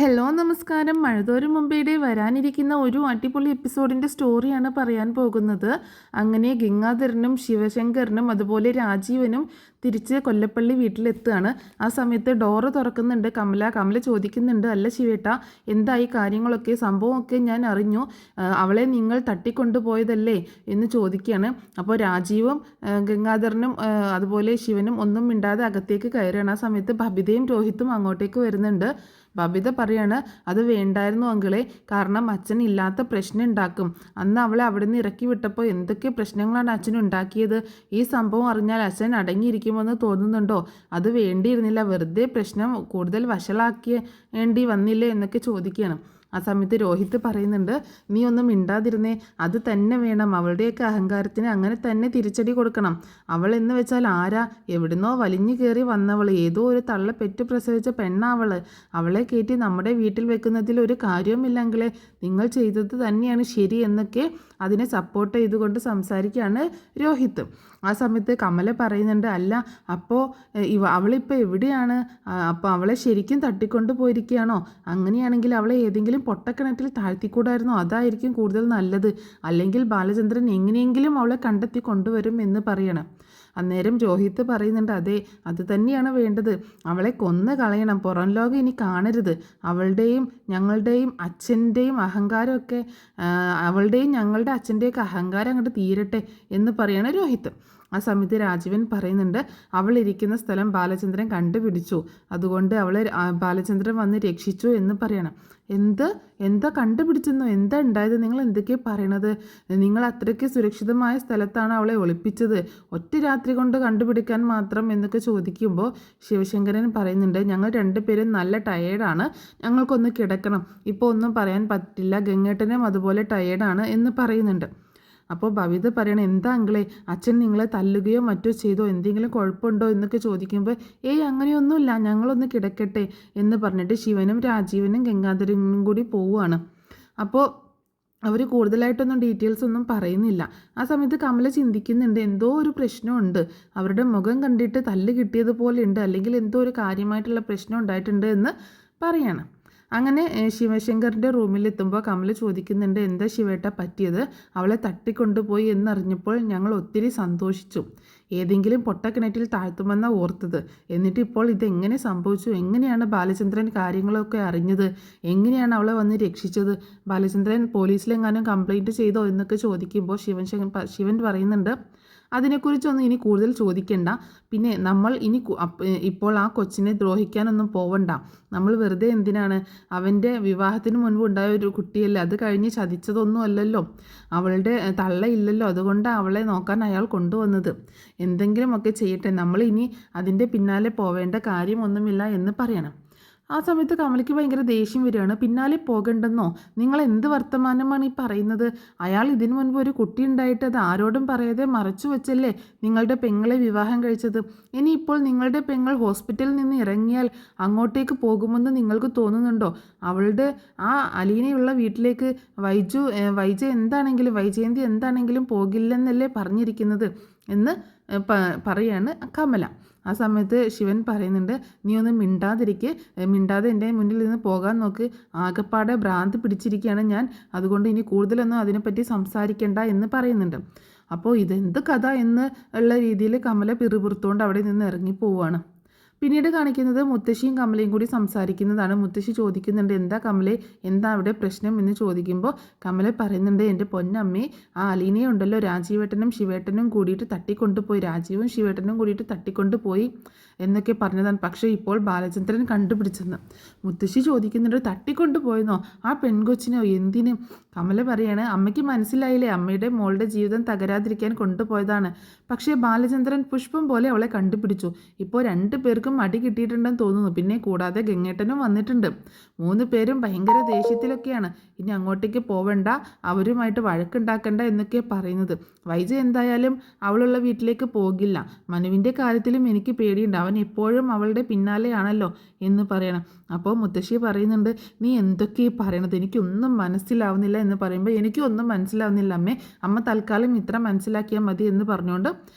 Hello നമസ്കാരം. മഴതോരും മുമ്പേടെ വരാനിരിക്കുന്ന ഒരു അടിപൊളി എപ്പിസോഡിൻ്റെ സ്റ്റോറിയാണ് പറയാൻ പോകുന്നത്. അങ്ങനെ ഗംഗാധരനും ശിവശങ്കരനും അതുപോലെ രാജീവനും തിരിച്ച് കൊല്ലപ്പള്ളി വീട്ടിലെത്തുകയാണ്. ആ സമയത്ത് ഡോറ് തുറക്കുന്നുണ്ട് കമല ചോദിക്കുന്നുണ്ട്, അല്ല ശിവേട്ട, എന്തായി കാര്യങ്ങളൊക്കെ, സംഭവമൊക്കെ ഞാൻ അറിഞ്ഞു, അവളെ നിങ്ങൾ തട്ടിക്കൊണ്ടുപോയതല്ലേ എന്ന് ചോദിക്കുകയാണ്. അപ്പോൾ രാജീവും ഗംഗാധരനും അതുപോലെ ശിവനും ഒന്നും മിണ്ടാതെ അകത്തേക്ക് കയറുകയാണ്. ആ സമയത്ത് ബബിതയും രോഹിത്തും അങ്ങോട്ടേക്ക് വരുന്നുണ്ട്. ബബിത പറയാണ്, അത് വേണ്ടായിരുന്നു അങ്കിളെ, കാരണം അച്ഛൻ ഇല്ലാത്ത പ്രശ്നം ഉണ്ടാക്കും. അന്ന് അവളെ അവിടെ നിന്ന് ഇറക്കി വിട്ടപ്പോൾ എന്തൊക്കെ പ്രശ്നങ്ങളാണ് അച്ഛൻ ഉണ്ടാക്കിയത്. ഈ സംഭവം അറിഞ്ഞാൽ അച്ഛൻ അടങ്ങിയിരിക്കുമെന്ന് തോന്നുന്നുണ്ടോ? അത് വേണ്ടിയിരുന്നില്ല, വെറുതെ പ്രശ്നം കൂടുതൽ വഷളാക്കേണ്ടി വന്നില്ലേ എന്നൊക്കെ ചോദിക്കുകയാണ്. ആ സമയത്ത് രോഹിത് പറയുന്നുണ്ട്, നീ ഒന്നും മിണ്ടാതിരുന്നേ, അത് തന്നെ വേണം, അവളുടെയൊക്കെ അഹങ്കാരത്തിന് അങ്ങനെ തന്നെ തിരിച്ചടി കൊടുക്കണം. അവൾ എന്ന് വെച്ചാൽ ആരാ? എവിടുന്നോ വലിഞ്ഞു കയറി വന്നവൾ, ഏതോ ഒരു തള്ള പെറ്റു പ്രസവിച്ച പെണ്ണാവള്. അവളെ കയറ്റി നമ്മുടെ വീട്ടിൽ വെക്കുന്നതിൽ ഒരു കാര്യവുമില്ലെങ്കിലേ, നിങ്ങൾ ചെയ്തത് തന്നെയാണ് ശരി എന്നൊക്കെ അതിനെ സപ്പോർട്ട് ചെയ്തുകൊണ്ട് സംസാരിക്കുകയാണ് രോഹിത്. ആ സമയത്ത് കമല പറയുന്നുണ്ട്, അല്ല അപ്പോൾ അവളിപ്പോൾ എവിടെയാണ്? അപ്പോൾ അവളെ ശരിക്കും തട്ടിക്കൊണ്ട് പോയിരിക്കുകയാണോ? അങ്ങനെയാണെങ്കിൽ അവളെ ഏതെങ്കിലും പൊട്ടക്കിണറ്റിൽ താഴ്ത്തിക്കൂടായിരുന്നോ? അതായിരിക്കും കൂടുതൽ നല്ലത്. അല്ലെങ്കിൽ ബാലചന്ദ്രൻ എങ്ങനെയെങ്കിലും അവളെ കണ്ടെത്തി കൊണ്ടുവരും എന്ന് പറയണം. അന്നേരം രോഹിത് പറയുന്നുണ്ട്, അതെ, അത് തന്നെയാണ് വേണ്ടത്. അവളെ കൊന്നു കളയണം, പുറം ലോകം ഇനി കാണരുത്. അവളുടെയും ഞങ്ങളുടെയും അച്ഛൻ്റെയും അഹങ്കാരമൊക്കെ, അവളുടെയും ഞങ്ങളുടെ അച്ഛൻ്റെയൊക്കെ അഹങ്കാരം അങ്ങോട്ട് തീരട്ടെ എന്ന് പറയണം രോഹിത്. ആ സമയത്ത് രാജീവൻ പറയുന്നുണ്ട്, അവൾ ഇരിക്കുന്ന സ്ഥലം ബാലചന്ദ്രൻ കണ്ടുപിടിച്ചു, അതുകൊണ്ട് അവളെ ബാലചന്ദ്രൻ വന്ന് രക്ഷിച്ചു എന്ന് പറയണം. എന്താ കണ്ടുപിടിച്ചെന്നോ? എന്താ ഉണ്ടായത്? നിങ്ങൾ എന്തൊക്കെയാണ് പറയണത്? നിങ്ങൾ അത്രയ്ക്ക് സുരക്ഷിതമായ സ്ഥലത്താണ് അവളെ ഒളിപ്പിച്ചത്, ഒറ്റ രാത്രി കൊണ്ട് കണ്ടുപിടിക്കാൻ മാത്രം എന്നൊക്കെ ചോദിക്കുമ്പോൾ ശിവശങ്കരൻ പറയുന്നുണ്ട്, ഞങ്ങൾ രണ്ടുപേരും നല്ല ടയേർഡാണ്, ഞങ്ങൾക്കൊന്ന് കിടക്കണം, ഇപ്പോൾ ഒന്നും പറയാൻ പറ്റില്ല, ഗംഗേട്ടനും അതുപോലെ ടയേർഡാണ് എന്ന് പറയുന്നുണ്ട്. അപ്പോൾ ഭവിത പറയണം, എന്താ അങ്കിളെ, അച്ഛൻ നിങ്ങളെ തല്ലുകയോ മറ്റോ ചെയ്തോ, എന്തെങ്കിലും കുഴപ്പമുണ്ടോ എന്നൊക്കെ ചോദിക്കുമ്പോൾ, അങ്ങനെയൊന്നുമില്ല, ഞങ്ങളൊന്ന് കിടക്കട്ടെ എന്ന് പറഞ്ഞിട്ട് ശിവനും രാജീവനും ഗംഗാധരനും കൂടി പോവുകയാണ്. അപ്പോൾ അവർ കൂടുതലായിട്ടൊന്നും ഡീറ്റെയിൽസ് ഒന്നും പറയുന്നില്ല. ആ സമയത്ത് കമല ചിന്തിക്കുന്നുണ്ട്, എന്തോ ഒരു പ്രശ്നമുണ്ട്, അവരുടെ മുഖം കണ്ടിട്ട് തല്ല് കിട്ടിയതുപോലെ ഉണ്ട്, അല്ലെങ്കിൽ എന്തോ ഒരു കാര്യമായിട്ടുള്ള പ്രശ്നം ഉണ്ടായിട്ടുണ്ട് എന്ന് പറയണം. അങ്ങനെ ശിവശങ്കറിൻ്റെ റൂമിലെത്തുമ്പോൾ കമല ചോദിക്കുന്നുണ്ട്, എന്താ ശിവേട്ട പറ്റിയത്? അവളെ തട്ടിക്കൊണ്ടുപോയി എന്നറിഞ്ഞപ്പോൾ ഞങ്ങൾ ഒത്തിരി സന്തോഷിച്ചു, ഏതെങ്കിലും പൊട്ടക്കിണറ്റിൽ താഴ്ത്തുമെന്നാണ് ഓർത്തത്. എന്നിട്ട് ഇപ്പോൾ ഇതെങ്ങനെ സംഭവിച്ചു? എങ്ങനെയാണ് ബാലചന്ദ്രൻ കാര്യങ്ങളൊക്കെ അറിഞ്ഞത്? എങ്ങനെയാണ് അവളെ വന്ന് രക്ഷിച്ചത്? ബാലചന്ദ്രൻ പോലീസിലെങ്ങാനും കംപ്ലൈൻറ്റ് ചെയ്തോ എന്നൊക്കെ ചോദിക്കുമ്പോൾ ശിവൻ പറയുന്നുണ്ട്, അതിനെക്കുറിച്ചൊന്നും ഇനി കൂടുതൽ ചോദിക്കണ്ട. പിന്നെ നമ്മൾ ഇപ്പോൾ ആ കൊച്ചിനെ ദ്രോഹിക്കാനൊന്നും പോവണ്ട. നമ്മൾ വെറുതെ എന്തിനാണ്? അവൻ്റെ വിവാഹത്തിന് മുൻപ് ഉണ്ടായ ഒരു കുട്ടിയല്ലേ, അത് കഴിഞ്ഞ് ചതിച്ചതൊന്നും അല്ലല്ലോ, അവളുടെ തള്ളയില്ലല്ലോ, അതുകൊണ്ട് അവളെ നോക്കാൻ അയാൾ കൊണ്ടുവന്നത്. എന്തെങ്കിലുമൊക്കെ ചെയ്യട്ടെ, നമ്മൾ ഇനി അതിൻ്റെ പിന്നാലെ പോവേണ്ട കാര്യമൊന്നുമില്ല എന്ന് പറയണം. ആ സമയത്ത് കമലയ്ക്ക് ഭയങ്കര ദേഷ്യം വരികയാണ്. പിന്നാലെ പോകണ്ടെന്നോ? നിങ്ങൾ എന്ത് വർത്തമാനമാണ് ഈ പറയുന്നത്? അയാൾ ഇതിനു മുൻപ് ഒരു കുട്ടി ഉണ്ടായിട്ട് അത് ആരോടും പറയാതെ മറച്ചു വെച്ചല്ലേ നിങ്ങളുടെ പെങ്ങളെ വിവാഹം കഴിച്ചത്. ഇനിയിപ്പോൾ നിങ്ങളുടെ പെങ്ങൾ ഹോസ്പിറ്റലിൽ നിന്ന് ഇറങ്ങിയാൽ അങ്ങോട്ടേക്ക് പോകുമെന്ന് നിങ്ങൾക്ക് തോന്നുന്നുണ്ടോ? അവളുടെ ആ അലീനയുള്ള വീട്ടിലേക്ക് വൈജയന്തി എന്താണെങ്കിലും പോകില്ലെന്നല്ലേ പറഞ്ഞിരിക്കുന്നത് എന്ന് പറയാണ് കമല. ആ സമയത്ത് ശിവൻ പറയുന്നുണ്ട്, നീ ഒന്ന് മിണ്ടാതെ എൻ്റെ മുന്നിൽ നിന്ന് പോകാൻ നോക്ക്, ആകപ്പാടെ ഭ്രാന്ത് പിടിച്ചിരിക്കുകയാണ് ഞാൻ, അതുകൊണ്ട് ഇനി കൂടുതലൊന്നും അതിനെപ്പറ്റി സംസാരിക്കണ്ട എന്ന് പറയുന്നുണ്ട്. അപ്പോൾ ഇതെന്ത് കഥ എന്ന് ഉള്ള രീതിയിൽ കമല പിറുപിറുത്തുകൊണ്ട് അവിടെ നിന്ന് ഇറങ്ങിപ്പോവുകയാണ്. പിന്നീട് കാണിക്കുന്നത് മുത്തശ്ശിയും കമലയും കൂടി സംസാരിക്കുന്നതാണ്. മുത്തശ്ശി ചോദിക്കുന്നുണ്ട്, എന്താ കമലെ, എന്താ അവിടെ പ്രശ്നം എന്ന് ചോദിക്കുമ്പോൾ കമല പറയുന്നുണ്ട്, എൻ്റെ പൊന്നമ്മേ, ആ അലീനയെ ഉണ്ടല്ലോ രാജീവേട്ടനും ശിവേട്ടനും കൂടിയിട്ട് തട്ടിക്കൊണ്ടുപോയി, രാജീവും ശിവേട്ടനും കൂടിയിട്ട് തട്ടിക്കൊണ്ടുപോയി എന്നൊക്കെ പറഞ്ഞതാണ്. പക്ഷേ ഇപ്പോൾ ബാലചന്ദ്രൻ കണ്ടുപിടിച്ചെന്ന് മുത്തശ്ശി ചോദിക്കുന്നുണ്ട്, തട്ടിക്കൊണ്ടുപോയെന്നോ? ആ പെൺകൊച്ചിനോ? എന്തിന്? കമല പറയാണ്, അമ്മയ്ക്ക് മനസ്സിലായില്ലേ, അമ്മയുടെ മോളുടെ ജീവിതം തകരാതിരിക്കാൻ കൊണ്ടുപോയതാണ്. പക്ഷേ ബാലചന്ദ്രൻ പുഷ്പം പോലെ അവളെ കണ്ടുപിടിച്ചു. ഇപ്പോൾ 2 പേർക്കും അടി കിട്ടിയിട്ടുണ്ടെന്ന് തോന്നുന്നു. പിന്നെ കൂടാതെ ഗംഗേട്ടനും വന്നിട്ടുണ്ട്. 3 പേരും ഭയങ്കര ദേഷ്യത്തിലൊക്കെയാണ്. ഇനി അങ്ങോട്ടേക്ക് പോവണ്ട, അവരുമായിട്ട് വഴക്കുണ്ടാക്കണ്ട എന്നൊക്കെ പറയുന്നത്. വൈജ എന്തായാലും അവളുള്ള വീട്ടിലേക്ക് പോകില്ല. മനുവിൻ്റെ കാര്യത്തിലും എനിക്ക് പേടിയുണ്ട്, അവൻ എപ്പോഴും അവളുടെ പിന്നാലെയാണല്ലോ എന്ന് പറയണം. അപ്പോൾ മുത്തശ്ശി പറയുന്നുണ്ട്, നീ എന്തൊക്കെയാണ് പറയണത്, എനിക്കൊന്നും മനസ്സിലാവുന്നില്ല എന്ന് പറയുമ്പോൾ എനിക്കൊന്നും മനസ്സിലാവുന്നില്ല അമ്മേ, അമ്മ തൽക്കാലം ഇത്ര മനസ്സിലാക്കിയാൽ മതി എന്ന് പറഞ്ഞുകൊണ്ട്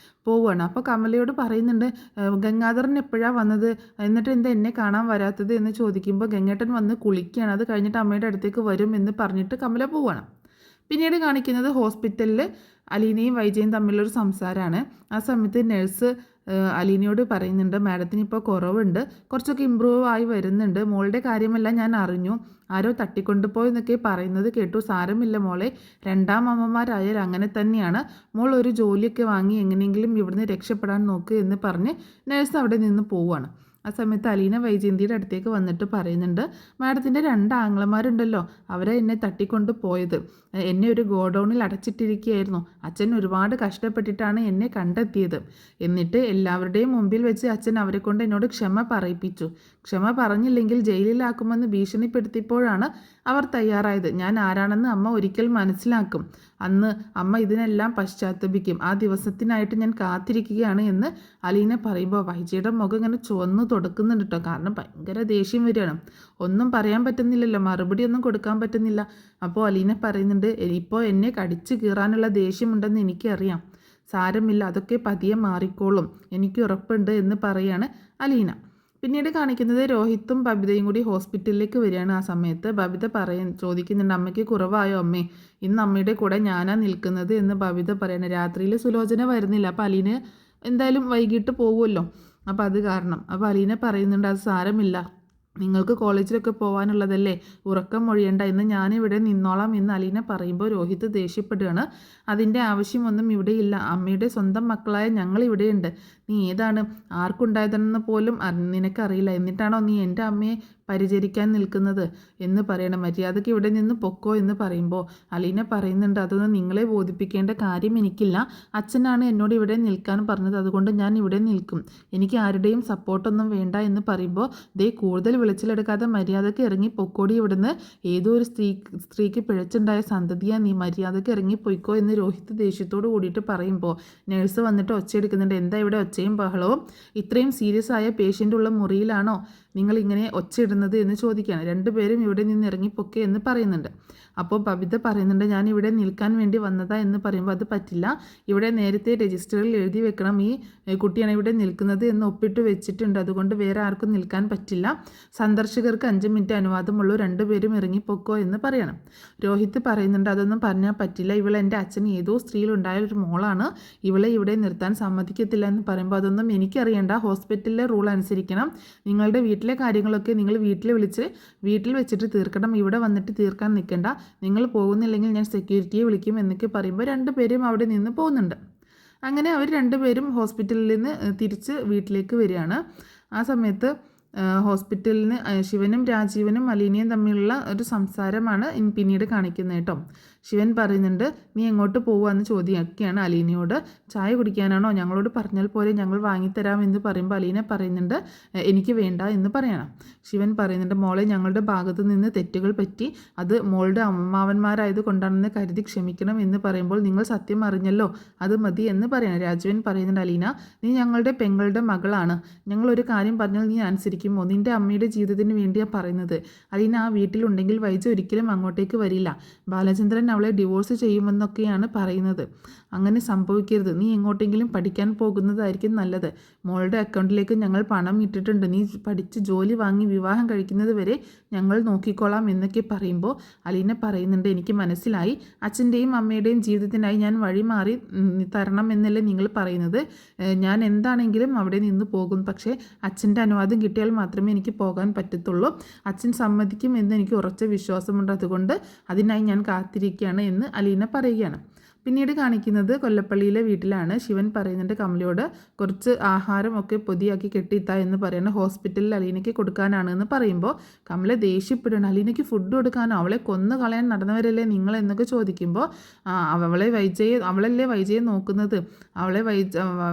പോവുകയാണ്. അപ്പോൾ കമലയോട് പറയുന്നുണ്ട്, ഗംഗാധരൻ എപ്പോഴാണ് വന്നത്, എന്നിട്ട് എന്താ എന്നെ കാണാൻ വരാത്തത് എന്ന് ചോദിക്കുമ്പോൾ ഗംഗേട്ടൻ വന്ന് കുളിക്കുകയാണ്, അത് കഴിഞ്ഞിട്ട് അമ്മയുടെ അടുത്തേക്ക് വരും എന്ന് പറഞ്ഞിട്ട് കമല പോവുകയാണ്. പിന്നീട് കാണിക്കുന്നത് ഹോസ്പിറ്റലിൽ അലീനയും വൈജയും തമ്മിലൊരു സംസാരമാണ്. ആ സമയത്ത് നഴ്സ് അലീനയോട് പറയുന്നുണ്ട്, മാഡത്തിന് ഇപ്പോൾ കുറവുണ്ട്, കുറച്ചൊക്കെ ഇമ്പ്രൂവ് ആയി വരുന്നുണ്ട്, മോളുടെ കാര്യമെല്ലാം ഞാൻ അറിഞ്ഞു, ആരോ തട്ടിക്കൊണ്ടുപോയെന്നൊക്കെ പറയുന്നത് കേട്ടു, സാരമില്ല മോളെ, രണ്ടാം അമ്മമാരായാൽ അങ്ങനെ തന്നെയാണ്, മോൾ ഒരു ജോലിയൊക്കെ വാങ്ങി എങ്ങനെയെങ്കിലും ഇവിടുന്ന് രക്ഷപ്പെടാൻ നോക്ക് എന്ന് പറഞ്ഞ് നഴ്സ് അവിടെ നിന്ന് പോവുകയാണ്. ആ സമയത്ത് അലീന വൈജയന്തിയുടെ അടുത്തേക്ക് വന്നിട്ട് പറയുന്നുണ്ട്, മാഡത്തിൻ്റെ 2 ആങ്ങളമാരുണ്ടല്ലോ, അവരെ എന്നെ തട്ടിക്കൊണ്ട് പോയത്, എന്നെ ഒരു ഗോഡൗണിൽ അടച്ചിട്ടിരിക്കുകയായിരുന്നു, അച്ഛൻ ഒരുപാട് കഷ്ടപ്പെട്ടിട്ടാണ് എന്നെ കണ്ടെത്തിയത്, എന്നിട്ട് എല്ലാവരുടെയും മുമ്പിൽ വെച്ച് അച്ഛൻ അവരെ കൊണ്ട് എന്നോട് ക്ഷമ പറയിപ്പിച്ചു, ക്ഷമ പറഞ്ഞില്ലെങ്കിൽ ജയിലിലാക്കുമെന്ന് ഭീഷണിപ്പെടുത്തിയപ്പോഴാണ് അവർ തയ്യാറായത്, ഞാൻ ആരാണെന്ന് അമ്മ ഒരിക്കൽ മനസ്സിലാക്കും, അന്ന് അമ്മ ഇതിനെല്ലാം പശ്ചാത്തപിക്കും, ആ ദിവസത്തിനായിട്ട് ഞാൻ കാത്തിരിക്കുകയാണ് എന്ന് അലീന പറയുമ്പോൾ വൈജയുടെ മുഖം ഇങ്ങനെ ചുവന്നു തുടക്കുന്നുണ്ട് കേട്ടോ. കാരണം ഭയങ്കര ദേഷ്യം വരികയാണ്, ഒന്നും പറയാൻ പറ്റുന്നില്ലല്ലോ, മറുപടി ഒന്നും കൊടുക്കാൻ പറ്റുന്നില്ല. അപ്പോൾ അലീന പറയുന്നുണ്ട്, ഇപ്പോൾ എന്നെ കടിച്ചു കീറാനുള്ള ദേഷ്യമുണ്ടെന്ന് എനിക്കറിയാം, സാരമില്ല, അതൊക്കെ പതിയെ മാറിക്കോളും, എനിക്ക് ഉറപ്പുണ്ട് എന്ന് പറയാണ് അലീന. പിന്നീട് കാണിക്കുന്നത് രോഹിത്തും ബബിതയും കൂടി ഹോസ്പിറ്റലിലേക്ക് വരികയാണ്. ആ സമയത്ത് ബബിത ചോദിക്കുന്നുണ്ട്, അമ്മയ്ക്ക് കുറവായോ അമ്മേ, ഇന്ന് അമ്മയുടെ കൂടെ ഞാനാ നിൽക്കുന്നത് എന്ന് ബബിത പറയണേ. രാത്രിയിൽ സുലോചന വരുന്നില്ല, അപ്പോൾ അലീന എന്തായാലും വൈകിട്ട് പോകുമല്ലോ, അപ്പോൾ അത് കാരണം. അപ്പോൾ അലീന പറയുന്നുണ്ട്, അത് സാരമില്ല, നിങ്ങൾക്ക് കോളേജിലൊക്കെ പോകാനുള്ളതല്ലേ, ഉറക്കം മൊഴിയണ്ട, ഇന്ന് ഞാനിവിടെ നിന്നോളാം എന്ന് അലീന പറയുമ്പോൾ രോഹിത് ദേഷ്യപ്പെടുകയാണ്. അതിൻ്റെ ആവശ്യമൊന്നും ഇവിടെയില്ല, അമ്മയുടെ സ്വന്തം മക്കളായ ഞങ്ങൾ ഇവിടെയുണ്ട്, നീ ഏതാണ്, ആർക്കുണ്ടായതെന്ന് പോലും നിനക്കറിയില്ല, എന്നിട്ടാണോ നീ എൻ്റെ അമ്മയെ പരിചരിക്കാൻ നിൽക്കുന്നത് എന്ന് പറയണം, മര്യാദയ്ക്ക് ഇവിടെ നിന്ന് പൊക്കോ എന്ന് പറയുമ്പോൾ അലീന പറയുന്നുണ്ട്, അതൊന്നും നിങ്ങളെ ബോധിപ്പിക്കേണ്ട കാര്യം എനിക്കില്ല, അച്ഛനാണ് എന്നോട് ഇവിടെ നിൽക്കാൻ പറഞ്ഞത്, അതുകൊണ്ട് ഞാൻ ഇവിടെ നിൽക്കും, എനിക്ക് ആരുടെയും സപ്പോർട്ടൊന്നും വേണ്ട എന്ന് പറയുമ്പോൾ ദേ കൂടുതൽ വിളിച്ചിലെടുക്കാതെ മര്യാദയ്ക്ക് ഇറങ്ങി പൊക്കോടി ഇവിടുന്ന്, ഏതോ ഒരു സ്ത്രീക്ക് പിഴച്ചുണ്ടായ സന്തതിയാ നീ, മര്യാദയ്ക്ക് ഇറങ്ങി പൊയ്ക്കോ എന്ന് രോഹിത് ദേഷ്യത്തോട് കൂടിയിട്ട് പറയുമ്പോൾ നഴ്സ് വന്നിട്ട് ഒച്ചയെടുക്കുന്നുണ്ട്, എന്താ ഇവിടെ ഒച്ചയും ബഹളവും, ഇത്രയും സീരിയസ് ആയ പേഷ്യൻ്റ് ഉള്ള മുറിയിലാണോ നിങ്ങളിങ്ങനെ ഒച്ചയിടുന്നത് എന്ന് ചോദിക്കുകയാണ്. രണ്ടുപേരും ഇവിടെ നിന്ന് ഇറങ്ങിപ്പൊക്കെ എന്ന് പറയുന്നുണ്ട്. അപ്പോൾ ബബിത പറയുന്നുണ്ട്, ഞാൻ ഇവിടെ നിൽക്കാൻ വേണ്ടി വന്നതാ എന്ന് പറയുമ്പോൾ അത് പറ്റില്ല, ഇവിടെ നേരത്തെ രജിസ്റ്ററിൽ എഴുതി വെക്കണം ഈ കുട്ടിയാണ് ഇവിടെ നിൽക്കുന്നത് എന്ന് ഒപ്പിട്ട് വെച്ചിട്ടുണ്ട്, അതുകൊണ്ട് വേറെ ആർക്കും നിൽക്കാൻ പറ്റില്ല, സന്ദർശകർക്ക് 5 മിനിറ്റ് അനുവാദമുള്ളൂ, രണ്ടുപേരും ഇറങ്ങിപ്പൊക്കോ എന്ന് പറയണം. രോഹിത് പറയുന്നുണ്ട്, അതൊന്നും പറഞ്ഞാൽ പറ്റില്ല, ഇവളെ എൻ്റെ അച്ഛൻ ഏതോ സ്ത്രീയിലുണ്ടായ ഒരു മോളാണ്, ഇവളെ ഇവിടെ നിർത്താൻ സമ്മതിക്കത്തില്ല എന്ന് പറയുമ്പോൾ അതൊന്നും എനിക്കറിയണ്ട, ഹോസ്പിറ്റലിലെ റൂൾ അനുസരിക്കണം, നിങ്ങളുടെ വീട്ടിലെ കാര്യങ്ങളൊക്കെ നിങ്ങൾ വീട്ടിൽ വെച്ചിട്ട് തീർക്കണം, ഇവിടെ വന്നിട്ട് തീർക്കാൻ നിൽക്കണ്ട, നിങ്ങൾ പോകുന്നില്ലെങ്കിൽ ഞാൻ സെക്യൂരിറ്റിയെ വിളിക്കും എന്നൊക്കെ പറയുമ്പോൾ രണ്ടുപേരും അവിടെ നിന്ന് പോകുന്നുണ്ട്. അങ്ങനെ അവർ രണ്ടുപേരും ഹോസ്പിറ്റലിൽ നിന്ന് തിരിച്ച് വീട്ടിലേക്ക് വരികയാണ്. ആ സമയത്ത് ഹോസ്പിറ്റലിൽ നിന്ന് ശിവനും രാജീവനും അലീനയും തമ്മിലുള്ള ഒരു സംസാരമാണ് പിന്നീട് കാണിക്കുന്നത് കേട്ടോ. ശിവൻ പറയുന്നുണ്ട്, നീ എങ്ങോട്ട് പോകുകയെന്ന് ചോദിക്കുകയാണ് അലീനയോട്, ചായ കുടിക്കാനാണോ, ഞങ്ങളോട് പറഞ്ഞാൽ പോലെ ഞങ്ങൾ വാങ്ങിത്തരാമെന്ന് പറയുമ്പോൾ അലീന പറയുന്നുണ്ട്, എനിക്ക് വേണ്ട എന്ന് പറയണം. ശിവൻ പറയുന്നുണ്ട്, മോളെ ഞങ്ങളുടെ ഭാഗത്തു നിന്ന് തെറ്റുകൾ പറ്റി, അത് മോളുടെ അമ്മാവന്മാരായത് കൊണ്ടാണെന്ന് കരുതി ക്ഷമിക്കണം എന്ന് പറയുമ്പോൾ നിങ്ങൾ സത്യം അറിഞ്ഞല്ലോ, അത് മതി എന്ന് പറയണം. രാജീവൻ പറയുന്നുണ്ട്, അലീന നീ ഞങ്ങളുടെ പെങ്ങളുടെ മകളാണ്, ഞങ്ങളൊരു കാര്യം പറഞ്ഞാൽ നീ അനുസരിക്കുമോ, നിൻ്റെ അമ്മയുടെ ജീവിതത്തിന് വേണ്ടിയാണ് പറയുന്നത്, അലീന ആ വീട്ടിലുണ്ടെങ്കിൽ വൈജ ഒരിക്കലും അങ്ങോട്ടേക്ക് വരില്ല, ബാലചന്ദ്രൻ അവളെ ഡിവോഴ്സ് ചെയ്യുമെന്നൊക്കെയാണ് പറയുന്നത്, അങ്ങനെ സംഭവിക്കരുത്, നീ എങ്ങോട്ടെങ്കിലും പഠിക്കാൻ പോകുന്നതായിരിക്കും നല്ലത്, മോളുടെ അക്കൗണ്ടിലേക്ക് ഞങ്ങൾ പണം ഇട്ടിട്ടുണ്ട്, നീ പഠിച്ച് ജോലി വാങ്ങി വിവാഹം കഴിക്കുന്നത് വരെ ഞങ്ങൾ നോക്കിക്കോളാം എന്നൊക്കെ പറയുമ്പോൾ അലീന പറയുന്നുണ്ട്, എനിക്ക് മനസ്സിലായി, അച്ഛൻ്റെയും അമ്മയുടെയും ജീവിതത്തിനായി ഞാൻ വഴി മാറി തരണം എന്നല്ലേ നിങ്ങൾ പറയുന്നത്, ഞാൻ എന്താണെങ്കിലും അവിടെ നിന്ന് പോകും, പക്ഷേ അച്ഛൻ്റെ അനുവാദം കിട്ടിയാൽ മാത്രമേ എനിക്ക് പോകാൻ പറ്റത്തുള്ളൂ, അച്ഛൻ സമ്മതിക്കും എന്ന് എനിക്ക് ഉറച്ച വിശ്വാസമുണ്ട്, അതുകൊണ്ട് അതിനായി ഞാൻ കാത്തിരിക്കുകയാണ് എന്ന് അലീന പറയുകയാണ്. പിന്നീട് കാണിക്കുന്നത് കൊല്ലപ്പള്ളിയിലെ വീട്ടിലാണ്. ശിവൻ പറയുന്നുണ്ട് കമലയോട്, കുറച്ച് ആഹാരം ഒക്കെ പൊതിയാക്കി കെട്ടിത്താ എന്ന് പറയുന്നത് ഹോസ്പിറ്റലിൽ അലീനയ്ക്ക് കൊടുക്കാനാണ് എന്ന് പറയുമ്പോൾ കമല ദേഷ്യപ്പെടുകയാണ്, അലീനയ്ക്ക് ഫുഡ് കൊടുക്കാനോ, അവളെ കൊന്നു കളയാൻ നടന്നവരല്ലേ നിങ്ങൾ എന്നൊക്കെ ചോദിക്കുമ്പോൾ അവളല്ലേ വൈജയെ നോക്കുന്നത്,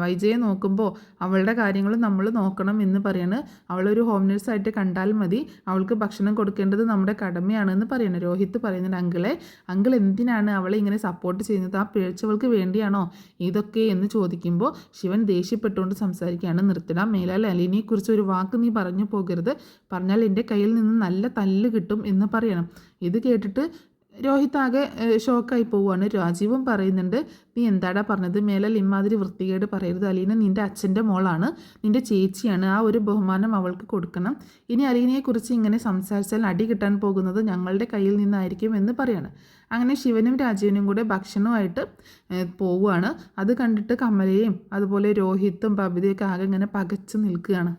വൈജയെ നോക്കുമ്പോൾ അവളുടെ കാര്യങ്ങൾ നമ്മൾ നോക്കണം എന്ന് പറയാണ്, അവളൊരു ഹോം നേഴ്സായിട്ട് കണ്ടാൽ മതി, അവൾക്ക് ഭക്ഷണം കൊടുക്കേണ്ടത് നമ്മുടെ കടമയാണെന്ന് പറയണം. രോഹിത് പറയുന്നുണ്ട്, അങ്കിൾ എന്തിനാണ് അവളെ ഇങ്ങനെ സപ്പോർട്ട് ചെയ്യുന്നത്, ആ പിഴച്ചവൾക്ക് വേണ്ടിയാണോ ഇതൊക്കെ എന്ന് ചോദിക്കുമ്പോൾ ശിവൻ ദേഷ്യപ്പെട്ടുകൊണ്ട് സംസാരിക്കുകയാണ്, നിർത്തിടാം, മേലാൽ അലീനയെക്കുറിച്ച് ഒരു വാക്ക് നീ പറഞ്ഞു പോകരുത്, പറഞ്ഞാൽ എൻ്റെ കയ്യിൽ നിന്ന് നല്ല തല്ല് കിട്ടും എന്ന് പറയണം. ഇത് കേട്ടിട്ട് രോഹിത് ആകെ ഷോക്കായി പോവുകയാണ്. രാജീവും പറയുന്നുണ്ട്, നീ എന്താടാ പറഞ്ഞത്, മേലാൽ ഇമാതിരി വൃത്തികേട് പറയരുത്, അലീന നിൻ്റെ അച്ഛൻ്റെ മോളാണ്, നിൻ്റെ ചേച്ചിയാണ്, ആ ഒരു ബഹുമാനം അവൾക്ക് കൊടുക്കണം, ഇനി അലീനയെക്കുറിച്ച് ഇങ്ങനെ സംസാരിച്ചാൽ അടി കിട്ടാൻ പോകുന്നത് ഞങ്ങളുടെ കയ്യിൽ നിന്നായിരിക്കും എന്ന് പറയാണ്. അങ്ങനെ ശിവനും രാജീവനും കൂടെ ഭക്ഷണമായിട്ട് പോവുകയാണ്. അത് കണ്ടിട്ട് കമലയും അതുപോലെ രോഹിത്തും ബബിതയൊക്കെ ആകെ ഇങ്ങനെ പകച്ചു നിൽക്കുകയാണ്.